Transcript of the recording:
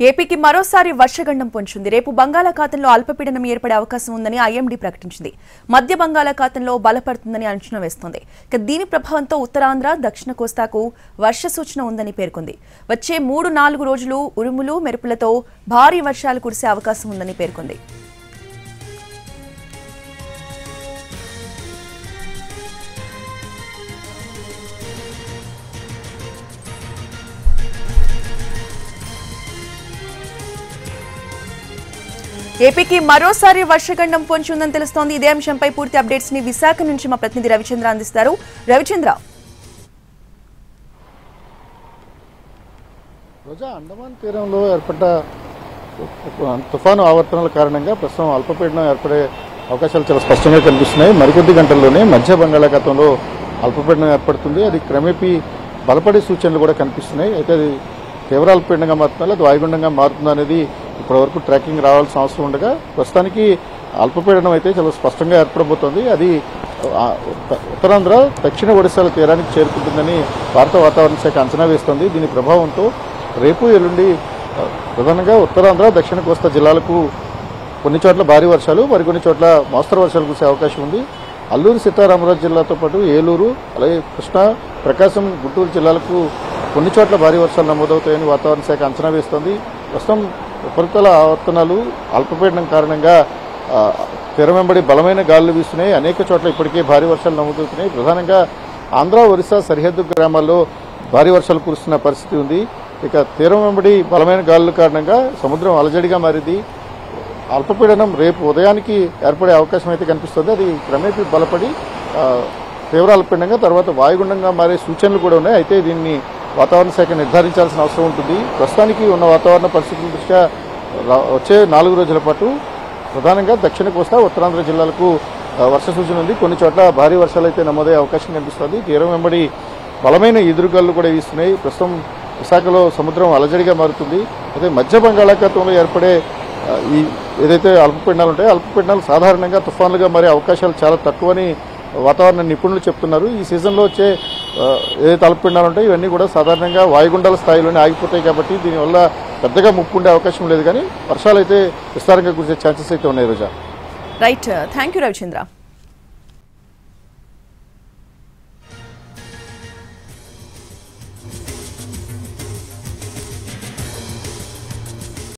ఏపీకి మరోసారి వర్షగండం పొంచుంది. రేపు బంగాళాఖాతంలో అల్పపీడనం ఏర్పడే అవకాశం ఉందని ఐఎండీ ప్రకటించింది. మధ్య బంగాళాఖాతంలో బలపడుతుందని అంచనా వేస్తోంది. దీని ప్రభావంతో ఉత్తరాంధ్ర, దక్షిణ కోస్తాకు వర్ష సూచన ఉందని పేర్కొంది. వచ్చే 3-4 రోజులు ఉరుములు, మెరుపులతో భారీ వర్షాలు కురిసే అవకాశం ఉందని పేర్కొంది. ఏపీకి మరోసారి వర్షగండం పొంచి ఉందని తెలుస్తోంది. ఇదే అంశంపై పూర్తి అప్డేట్స్ ని విశాఖ నుంచి మా ప్రతినిధి రవిచంద్ర అందిస్తారు. రవిచంద్ర, రోజా అండమాన్ తీరంలో ఏర్పడ్డ తుఫాను ఆవర్తనాల కారణంగా ప్రస్తుతం అల్పపీడనం ఏర్పడే అవకాశాలు చాలా స్పష్టంగా కనిపిస్తున్నాయి. మరికొద్ది గంటల్లోనే మధ్య బంగాళాఖాతంలో అల్పపీడనం ఏర్పడుతుంది. అది క్రమేపీ బలపడే సూచనలు కూడా కనిపిస్తున్నాయి. అయితే అది తీవ్ర అల్పపీడనంగా మారుతుందా లేదా వాయుగుండంగా మారుతుందా అనేది ఇప్పటివరకు ట్రాకింగ్ రావాల్సిన అవసరం ఉండగా ప్రస్తుతానికి అల్పపీడనం అయితే చాలా స్పష్టంగా ఏర్పడబోతోంది. అది ఉత్తరాంధ్ర, దక్షిణ ఒడిశాల తీరానికి చేరుకుంటుందని భారత వాతావరణ శాఖ అంచనా వేస్తోంది. దీని ప్రభావంతో రేపు ఎల్లుండి ప్రధానంగా ఉత్తరాంధ్ర, దక్షిణ కోస్తా జిల్లాలకు కొన్ని చోట్ల భారీ వర్షాలు, మరికొన్ని చోట్ల మోస్తరు వర్షాలు కురిసే అవకాశం ఉంది. అల్లూరు సీతారామరాజు జిల్లాతో పాటు ఏలూరు, అలాగే కృష్ణా, ప్రకాశం, గుంటూరు జిల్లాలకు కొన్ని చోట్ల భారీ వర్షాలు నమోదవుతాయని వాతావరణ శాఖ అంచనా వేస్తోంది. ప్రస్తుతం ఉపరితల ఆవర్తనాలు అల్పపీడనం కారణంగా తీరం వెంబడి బలమైన గాలులు వీస్తున్నాయి. అనేక చోట్ల ఇప్పటికే భారీ వర్షాలు నమోదవుతున్నాయి. ప్రధానంగా ఆంధ్ర, ఒరిస్సా సరిహద్దు గ్రామాల్లో భారీ వర్షాలు కురుస్తున్న పరిస్థితి ఉంది. ఇక తీరం వెంబడి బలమైన గాలుల కారణంగా సముద్రం అలజడిగా మారింది. అల్పపీడనం రేపు ఉదయానికి ఏర్పడే అవకాశం అయితే కనిపిస్తుంది. అది క్రమేపీ బలపడి తీవ్ర అల్పపీడనంగా తర్వాత వాయుగుండంగా మారే సూచనలు కూడా ఉన్నాయి. అయితే దీన్ని వాతావరణ శాఖ నిర్ధారించాల్సిన అవసరం ఉంటుంది. ప్రస్తుతానికి ఉన్న వాతావరణ పరిస్థితుల దృష్ట్యా వచ్చే 4 రోజుల పాటు ప్రధానంగా దక్షిణ కోస్తా, ఉత్తరాంధ్ర జిల్లాలకు వర్ష సూచన ఉంది. కొన్ని చోట్ల భారీ వర్షాలు అయితే నమోదయ్యే అవకాశం కనిపిస్తుంది. తీరం వెంబడి బలమైన ఎదురుగాలు కూడా వీస్తున్నాయి. ప్రస్తుతం విశాఖలో సముద్రం అలజడిగా మారుతుంది. అయితే మధ్య బంగాళాఖాతంలో ఏర్పడే ఈ ఏదైతే అల్పపీడనాలు ఉంటాయో అల్పపీడనాలు సాధారణంగా తుఫాన్లుగా మారే అవకాశాలు చాలా తక్కువని వాతావరణ నిపుణులు చెప్తున్నారు. ఈ సీజన్లో వచ్చే ఏదైతే అల్పపీడనాలు ఉంటాయో ఇవన్నీ కూడా సాధారణంగా వాయుగుండాల స్థాయిలోనే ఆగిపోతాయి కాబట్టి దీనివల్ల పెద్దగా ముప్పు ఉండే అవకాశం లేదు. కానీ వర్షాలు అయితే విస్తారంగా కురిసే ఛాన్సెస్ అయితే ఉన్నాయి. రోజా, రైట్, థ్యాంక్ యూ రవిచంద్ర.